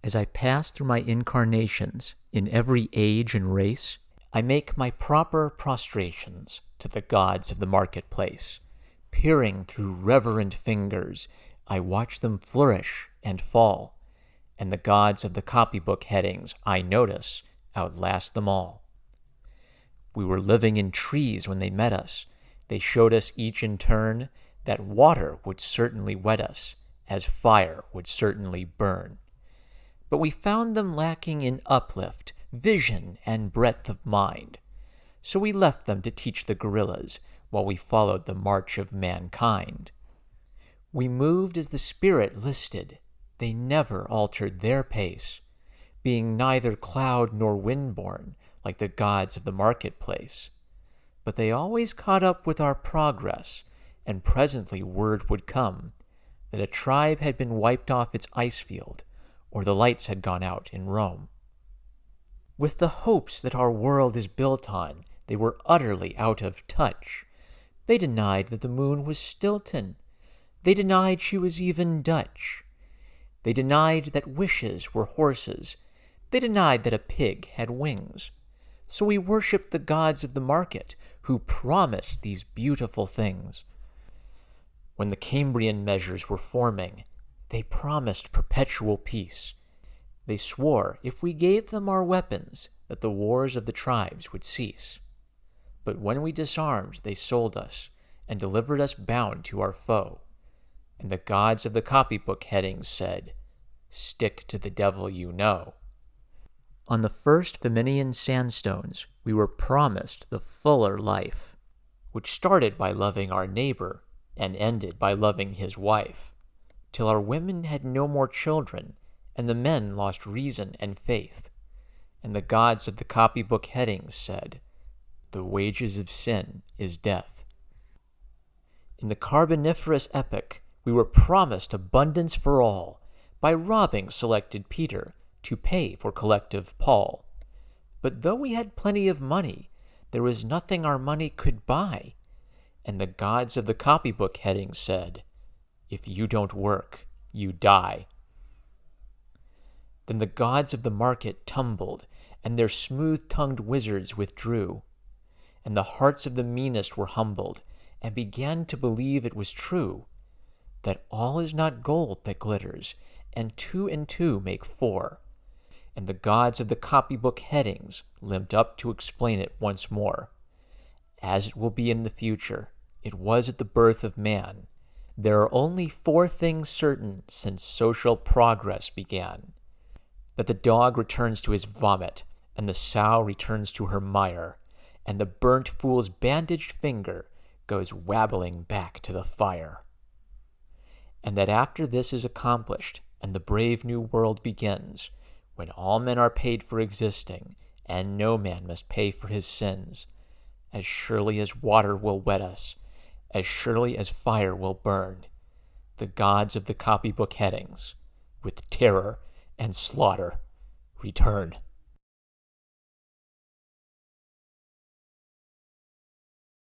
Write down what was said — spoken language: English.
As I pass through my incarnations in every age and race, I make my proper prostrations to the gods of the marketplace. Peering through reverent fingers, I watch them flourish and fall, and the gods of the copybook headings, I notice, outlast them all. We were living in trees when they met us. They showed us each in turn that water would certainly wet us, as fire would certainly burn. But we found them lacking in uplift, vision, and breadth of mind. So we left them to teach the gorillas while we followed the march of mankind. We moved as the spirit listed. They never altered their pace, being neither cloud nor wind-born like the gods of the marketplace. But they always caught up with our progress, and presently word would come that a tribe had been wiped off its ice field, or the lights had gone out in Rome. With the hopes that our world is built on, they were utterly out of touch. They denied that the moon was Stilton. They denied she was even Dutch. They denied that wishes were horses. They denied that a pig had wings. So we worshipped the gods of the market who promised these beautiful things. When the Cambrian measures were forming, they promised perpetual peace. They swore if we gave them our weapons that the wars of the tribes would cease. But when we disarmed, they sold us and delivered us bound to our foe. And the gods of the copybook headings said, "Stick to the devil you know." On the first Feminian sandstones, we were promised the fuller life, which started by loving our neighbor and ended by loving his wife, till our women had no more children, and the men lost reason and faith. And the gods of the copybook headings said, "The wages of sin is death." In the Carboniferous epoch, we were promised abundance for all by robbing selected Peter to pay for collective Paul. But though we had plenty of money, there was nothing our money could buy. And the gods of the copybook headings said, "If you don't work, you die." Then the gods of the market tumbled, and their smooth-tongued wizards withdrew. And the hearts of the meanest were humbled, and began to believe it was true, that all is not gold that glitters, and two make four. And the gods of the copybook headings limped up to explain it once more. As it will be in the future, it was at the birth of man. There are only 4 things certain since social progress began: that the dog returns to his vomit, and the sow returns to her mire, and the burnt fool's bandaged finger goes wabbling back to the fire. And that after this is accomplished, and the brave new world begins, when all men are paid for existing, and no man must pay for his sins, as surely as water will wet us, as surely as fire will burn, the gods of the copybook headings, with terror and slaughter, return.